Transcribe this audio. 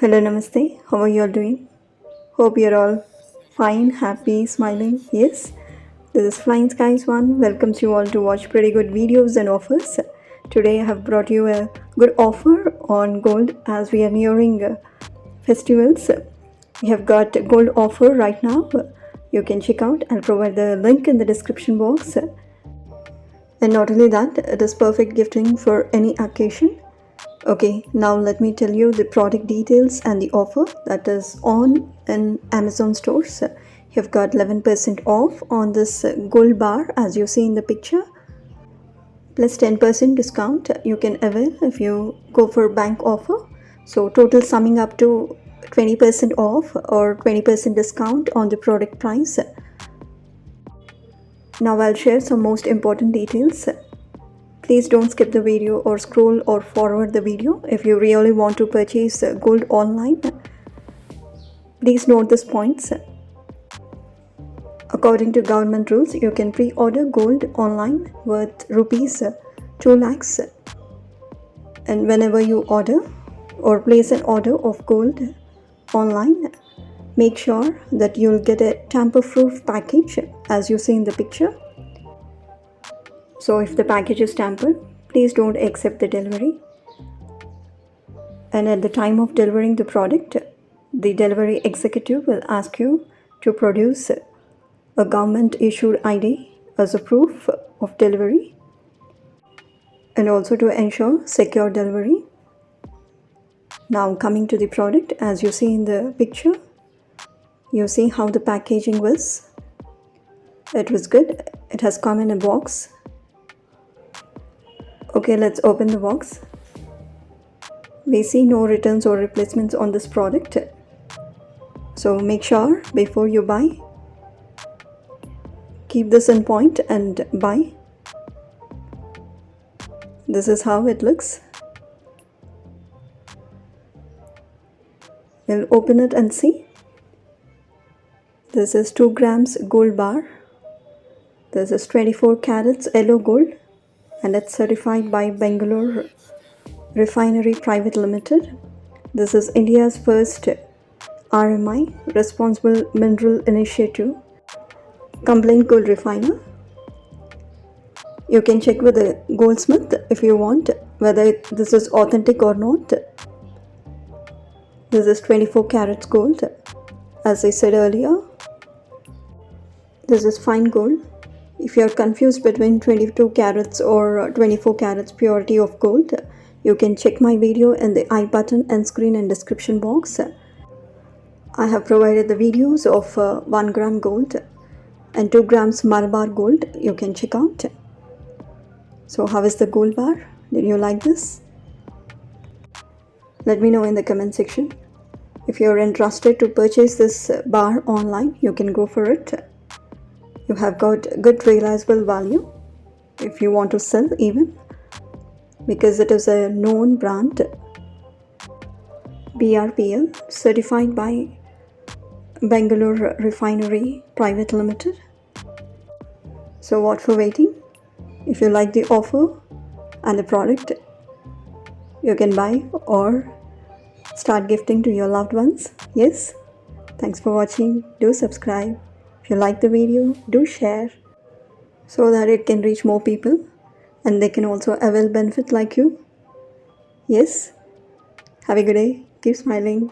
Hello, namaste. How are you all doing? Hope you're all fine, happy, smiling. Yes, this is Flying Skies One. Welcomes you all to watch pretty good videos and offers. Today I have brought you a good offer on gold as we are nearing festivals. We have got a gold offer right now. You can check out. I'll provide the link in the description box. And not only that, it is perfect gifting for any occasion. Okay, now let me tell you the product details and the offer that is on in Amazon stores. You've got 11% off on this gold bar as you see in the picture, plus 10% discount you can avail if you go for bank offer. So total summing up to 20% off or 20% discount on the product price. Now I'll share some most important details. Please don't skip the video or scroll or forward the video if you really want to purchase gold online. Please note these points. According to government rules, you can pre-order gold online worth rupees 2 lakhs. And whenever you order or place an order of gold online, make sure that you'll get a tamper-proof package as you see in the picture. So if the package is tampered, please don't accept the delivery. And at the time of delivering the product, the delivery executive will ask you to produce a government issued ID as a proof of delivery and also to ensure secure delivery. Now coming to the product, as you see in the picture, you see how the packaging was. It was good. It has come in a box. Okay, let's open the box. We see no returns or replacements on this product. So make sure before you buy, keep this in point and buy. This is how it looks. We'll open it and see. This is 2 grams gold bar. This is 24 carats yellow gold and it's certified by Bangalore Refinery Private Limited. This is India's first RMI, Responsible Mineral Initiative, compliant gold refiner. You can check with a goldsmith if you want whether this is authentic or not. This is 24 carats gold, as I said earlier. This is fine gold. If you are confused between 22 carats or 24 carats purity of gold, you can check my video in the I button and screen and description box. I have provided the videos of 1 gram gold and 2 grams Malabar gold. You can check out. So how is the gold bar? Did you like this? Let me know in the comment section. If you're interested to purchase this bar online, you can go for it. You have got good realizable value if you want to sell even, because it is a known brand, BRPL, certified by Bangalore Refinery Private Limited. So what for waiting? If you like the offer and the product, you can buy or start gifting to your loved ones. Yes, thanks for watching. Do subscribe. If you like the video, do share so that it can reach more people and they can also avail benefit like you. Yes, have a good day. Keep smiling.